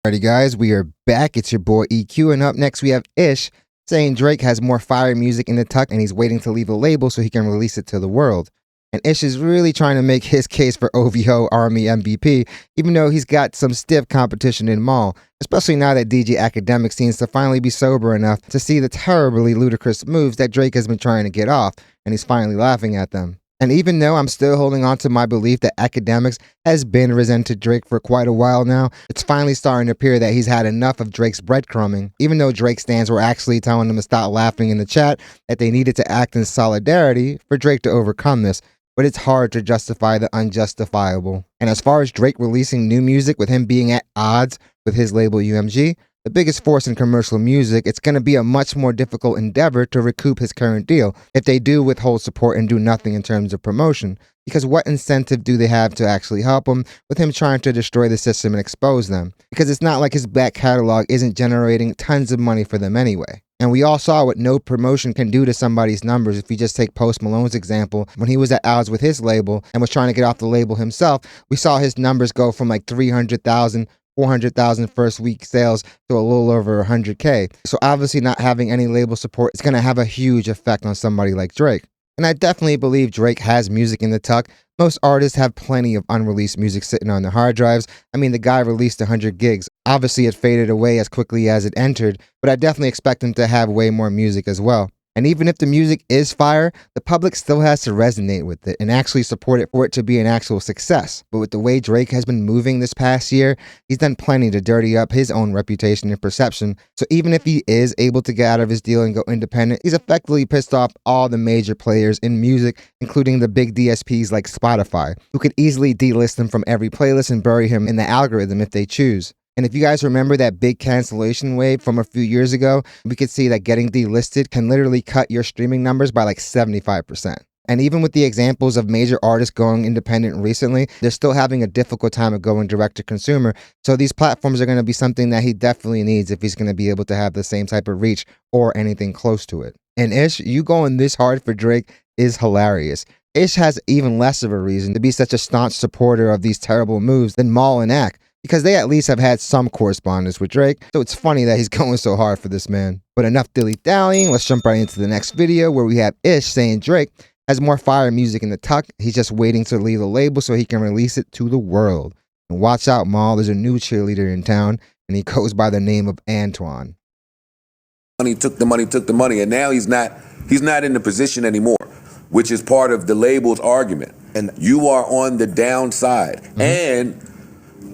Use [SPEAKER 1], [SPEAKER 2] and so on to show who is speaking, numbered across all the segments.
[SPEAKER 1] Alrighty guys, we are back. It's your boy EQ, and up next we have Ish saying Drake has more fire music in the tuck and he's waiting to leave a label so he can release it to the world. And Ish is really trying to make his case for OVO Army MVP, even though he's got some stiff competition in Maul, especially now that DJ Academic seems to finally be sober enough to see the terribly ludicrous moves that Drake has been trying to get off, and he's finally laughing at them. And even though I'm still holding on to my belief that Academics has been resented Drake for quite a while now, it's finally starting to appear that he's had enough of Drake's breadcrumbing, even though Drake stans were actually telling him to stop laughing in the chat, that they needed to act in solidarity for Drake to overcome this. But it's hard to justify the unjustifiable. And as far as Drake releasing new music with him being at odds with his label UMG, the biggest force in commercial music, it's going to be a much more difficult endeavor to recoup his current deal if they do withhold support and do nothing in terms of promotion. Because what incentive do they have to actually help him with him trying to destroy the system and expose them? Because it's not like his back catalog isn't generating tons of money for them anyway. And we all saw what no promotion can do to somebody's numbers. If you just take Post Malone's example, when he was at odds with his label and was trying to get off the label himself, we saw his numbers go from like 300,000 400,000 first week sales to a little over 100K. So obviously not having any label support is going to have a huge effect on somebody like Drake. And I definitely believe Drake has music in the tuck. Most artists have plenty of unreleased music sitting on their hard drives. I mean, the guy released 100 gigs. Obviously it faded away as quickly as it entered, but I definitely expect him to have way more music as well. And even if the music is fire, the public still has to resonate with it and actually support it for it to be an actual success. But with the way Drake has been moving this past year, he's done plenty to dirty up his own reputation and perception. So even if he is able to get out of his deal and go independent, he's effectively pissed off all the major players in music, including the big DSPs like Spotify, who could easily delist him from every playlist and bury him in the algorithm if they choose. And if you guys remember that big cancellation wave from a few years ago, we could see that getting delisted can literally cut your streaming numbers by like 75%. And even with the examples of major artists going independent recently, they're still having a difficult time of going direct to consumer. So these platforms are going to be something that he definitely needs if he's going to be able to have the same type of reach or anything close to it. And Ish, you going this hard for Drake is hilarious. Ish has even less of a reason to be such a staunch supporter of these terrible moves than Maul and Ack, because they at least have had some correspondence with Drake, so it's funny that he's going so hard for this man. But enough dilly-dallying, let's jump right into the next video where we have Ish saying Drake has more fire music in the tuck, he's just waiting to leave the label so he can release it to the world. And watch out, Maul, there's a new cheerleader in town, and he goes by the name of Antoine.
[SPEAKER 2] Money took the money, and now he's not in the position anymore, which is part of the label's argument. And you are on the downside,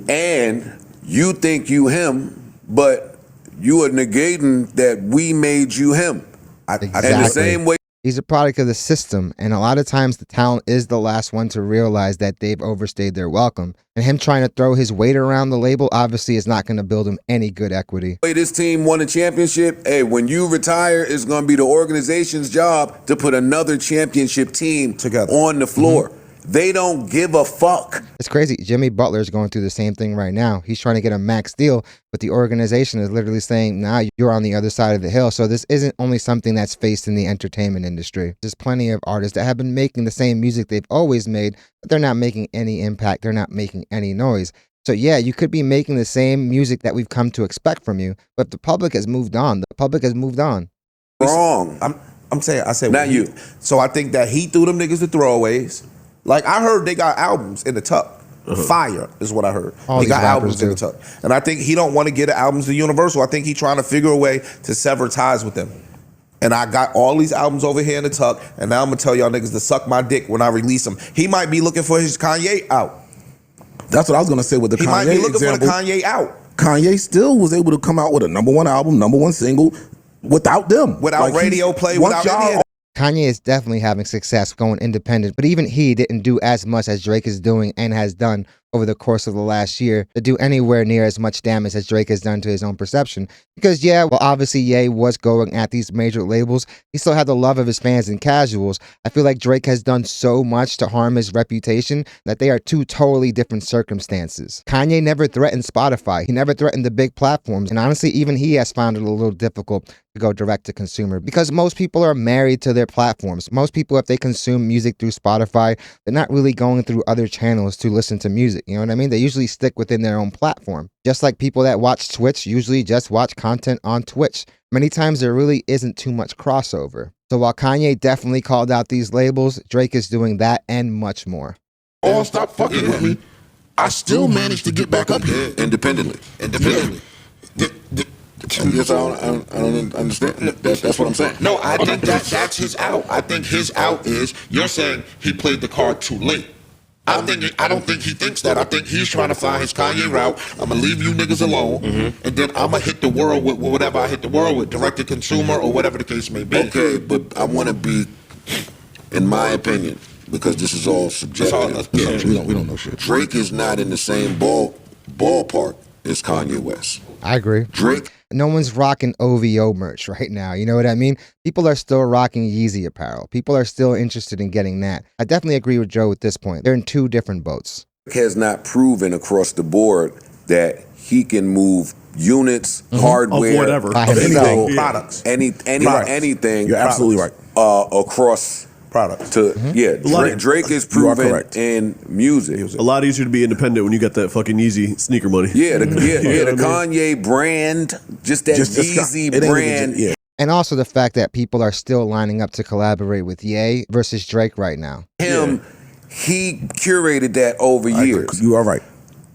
[SPEAKER 2] and you think you him, but you are negating that we made you him.
[SPEAKER 1] Exactly.
[SPEAKER 2] And the same way.
[SPEAKER 1] He's a product of the system, and a lot of times the talent is the last one to realize that they've overstayed their welcome. And him trying to throw his weight around the label obviously is not going to build him any good equity.
[SPEAKER 2] This team won a championship. Hey, when you retire, it's going to be the organization's job to put another championship team together on the floor. They don't give a fuck.
[SPEAKER 1] It's crazy. Jimmy Butler is going through the same thing right now. He's trying to get a max deal, but the organization is literally saying, nah, you're on the other side of the hill. So this isn't only something that's faced in the entertainment industry. There's plenty of artists that have been making the same music they've always made, but they're not making any impact. They're not making any noise. So yeah, you could be making the same music that we've come to expect from you, but the public has moved on. The public has moved on.
[SPEAKER 2] Wrong.
[SPEAKER 3] I said
[SPEAKER 2] not you.
[SPEAKER 3] So I think that he threw them niggas to throwaways. Like, I heard they got albums in the tuck. Fire is what I heard.
[SPEAKER 1] All
[SPEAKER 3] they got albums
[SPEAKER 1] do.
[SPEAKER 3] in the tuck. And I think he don't want to get the albums to Universal. I think he trying to figure a way to sever ties with them. And I got all these albums over here in the tuck, and now I'm going to tell y'all niggas to suck my dick when I release them. He might be looking for his Kanye out.
[SPEAKER 4] That's what I was going to say with the Kanye example.
[SPEAKER 3] He might be looking for the Kanye out.
[SPEAKER 4] Kanye still was able to come out with a #1 album, #1 single without them.
[SPEAKER 3] Without radio play, without any of that.
[SPEAKER 1] Kanye is definitely having success going independent, but even he didn't do as much as Drake is doing and has done over the course of the last year to do anywhere near as much damage as Drake has done to his own perception. Because yeah, well obviously Ye was going at these major labels, he still had the love of his fans and casuals. I feel like Drake has done so much to harm his reputation that they are two totally different circumstances. Kanye never threatened Spotify, he never threatened the big platforms, and honestly even he has found it a little difficult to go direct to consumer because most people are married to their platforms. Most people, if they consume music through Spotify, they're not really going through other channels to listen to music. You know what I mean? They usually stick within their own platform. Just like people that watch Twitch usually just watch content on Twitch. Many times there really isn't too much crossover. So while Kanye definitely called out these labels, Drake is doing that and much more.
[SPEAKER 4] All stop fucking with me. I still managed to get back up here
[SPEAKER 2] Independently. Yes, I don't understand. That's what I'm saying.
[SPEAKER 4] No, I think that's his out. I think his out is you're saying he played the card too late. I don't think he thinks that. I think he's trying to find his Kanye route. I'm gonna leave you niggas alone, and then I'm gonna hit the world with whatever I hit the world with, direct to consumer or whatever the case may be.
[SPEAKER 2] Okay, but I want to be, in my opinion, because this is all subjective.
[SPEAKER 4] We don't know shit.
[SPEAKER 2] Drake is not in the same ballpark as Kanye West.
[SPEAKER 1] I agree.
[SPEAKER 2] Drake.
[SPEAKER 1] No one's rocking OVO merch right now. You know what I mean? People are still rocking Yeezy apparel. People are still interested in getting that. I definitely agree with Joe at this point. They're in two different boats.
[SPEAKER 2] Has not proven across the board that he can move units, hardware,
[SPEAKER 5] of whatever,
[SPEAKER 1] By
[SPEAKER 2] of
[SPEAKER 1] himself.
[SPEAKER 2] anything,
[SPEAKER 3] Products.
[SPEAKER 2] anything.
[SPEAKER 4] You're absolutely right.
[SPEAKER 2] Across
[SPEAKER 3] Products.
[SPEAKER 2] to Drake is proven
[SPEAKER 4] correct.
[SPEAKER 2] in music.
[SPEAKER 5] A lot easier to be independent when you got that fucking Yeezy sneaker money.
[SPEAKER 2] Yeah, the
[SPEAKER 5] what I mean?
[SPEAKER 2] Kanye brand, just that Yeezy
[SPEAKER 4] it ain't even
[SPEAKER 2] brand.
[SPEAKER 4] yeah.
[SPEAKER 1] And also the fact that people are still lining up to collaborate with Ye versus Drake right now.
[SPEAKER 2] He curated that over years.
[SPEAKER 4] You are right.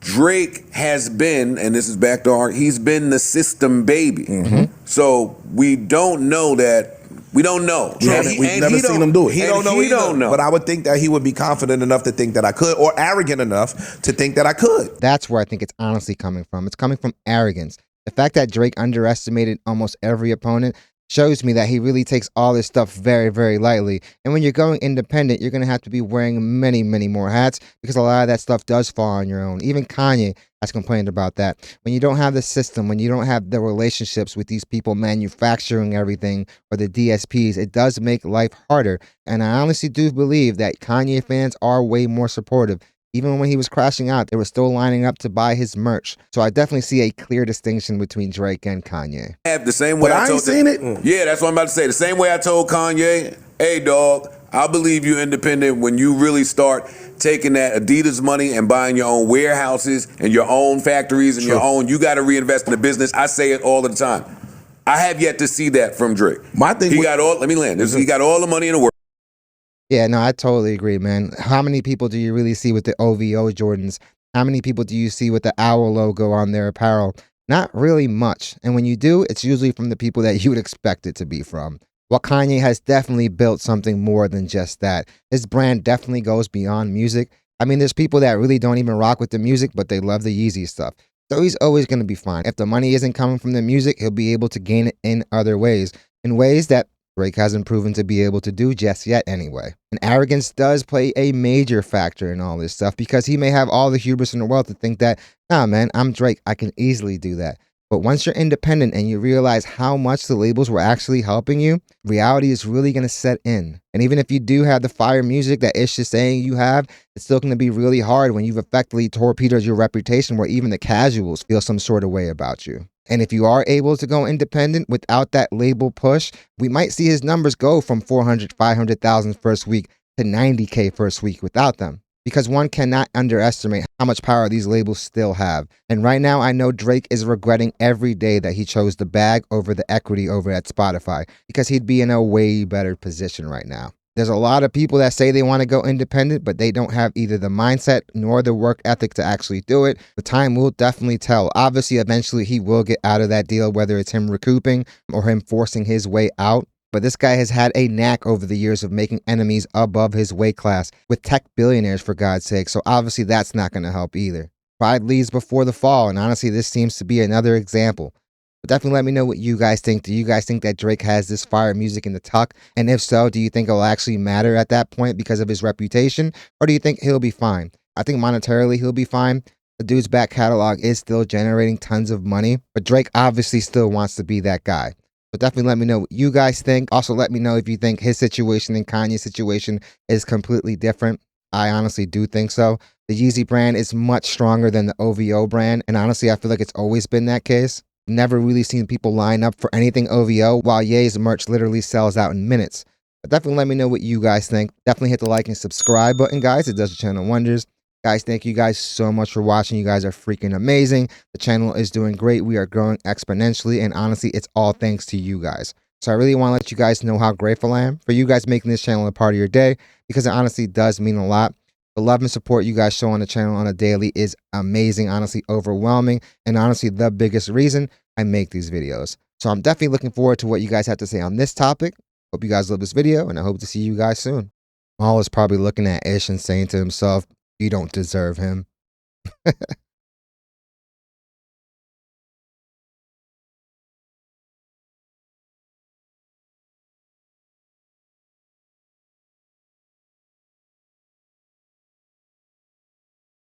[SPEAKER 2] Drake has been, and this is back to art, he's been the system baby. So we don't know that. We don't know.
[SPEAKER 4] We've never seen him do it.
[SPEAKER 3] He don't know
[SPEAKER 2] He
[SPEAKER 3] either.
[SPEAKER 2] don't know.
[SPEAKER 3] But I would think that he would be confident enough to think that I could, or arrogant enough to think that I could.
[SPEAKER 1] That's where I think it's honestly coming from. It's coming from arrogance. The fact that Drake underestimated almost every opponent shows me that he really takes all this stuff very, very lightly. And when you're going independent, you're going to have to be wearing many, many more hats because a lot of that stuff does fall on your own. Even Kanye has complained about that. When you don't have the system, when you don't have the relationships with these people manufacturing everything or the DSPs, it does make life harder. And I honestly do believe that Kanye fans are way more supportive. Even when he was crashing out, they were still lining up to buy his merch. So I definitely see a clear distinction between Drake and Kanye.
[SPEAKER 2] Have the same way
[SPEAKER 4] But I ain't seen it.
[SPEAKER 2] Yeah, that's what I'm about to say. The same way I told Kanye, hey dog, I believe you independent when you really start taking that Adidas money and buying your own warehouses and your own factories and you got to reinvest in the business. I say it all the time. I have yet to see that from Drake.
[SPEAKER 4] My thing
[SPEAKER 2] He got all the money in the world.
[SPEAKER 1] Yeah, no, I totally agree, man. How many people do you really see with the OVO Jordans? How many people do you see with the owl logo on their apparel? Not really much. And when you do, it's usually from the people that you would expect it to be from. While Kanye has definitely built something more than just that. His brand definitely goes beyond music. I mean, there's people that really don't even rock with the music, but they love the Yeezy stuff. So he's always going to be fine. If the money isn't coming from the music, he'll be able to gain it in other ways. In ways that Drake hasn't proven to be able to do just yet anyway. And arrogance does play a major factor in all this stuff because he may have all the hubris in the world to think that, nah man, I'm Drake, I can easily do that. But once you're independent and you realize how much the labels were actually helping you, reality is really going to set in. And even if you do have the fire music that Ish is saying you have, it's still going to be really hard when you've effectively torpedoed your reputation where even the casuals feel some sort of way about you. And if you are able to go independent without that label push, we might see his numbers go from 400, 500,000 first week to 90K first week without them. Because one cannot underestimate how much power these labels still have. And right now, I know Drake is regretting every day that he chose the bag over the equity over at Spotify because he'd be in a way better position right now. There's a lot of people that say they want to go independent, but they don't have either the mindset nor the work ethic to actually do it. The time will definitely tell. Obviously, eventually he will get out of that deal, whether it's him recouping or him forcing his way out. But this guy has had a knack over the years of making enemies above his weight class with tech billionaires, for God's sake. So obviously that's not going to help either. Pride leads before the fall. And honestly, this seems to be another example. But definitely let me know what you guys think. Do you guys think that Drake has this fire music in the tuck? And if so, do you think it'll actually matter at that point because of his reputation? Or do you think he'll be fine? I think monetarily he'll be fine. The dude's back catalog is still generating tons of money. But Drake obviously still wants to be that guy. But definitely let me know what you guys think. Also, let me know if you think his situation and Kanye's situation is completely different. I honestly do think so. The Yeezy brand is much stronger than the OVO brand. And honestly, I feel like it's always been that case. Never really seen people line up for anything OVO, while Ye's merch literally sells out in minutes. But definitely let me know what you guys think. Definitely hit the like and subscribe button, guys. It does the channel wonders. Guys, thank you guys so much for watching. You guys are freaking amazing. The channel is doing great. We are growing exponentially, and honestly, it's all thanks to you guys. So I really want to let you guys know how grateful I am for you guys making this channel a part of your day, because it honestly does mean a lot. The love and support you guys show on the channel on a daily is amazing, honestly overwhelming, and honestly the biggest reason I make these videos. So I'm definitely looking forward to what you guys have to say on this topic. Hope you guys love this video, and I hope to see you guys soon. Maul is probably looking at Ish and saying to himself, "You don't deserve him."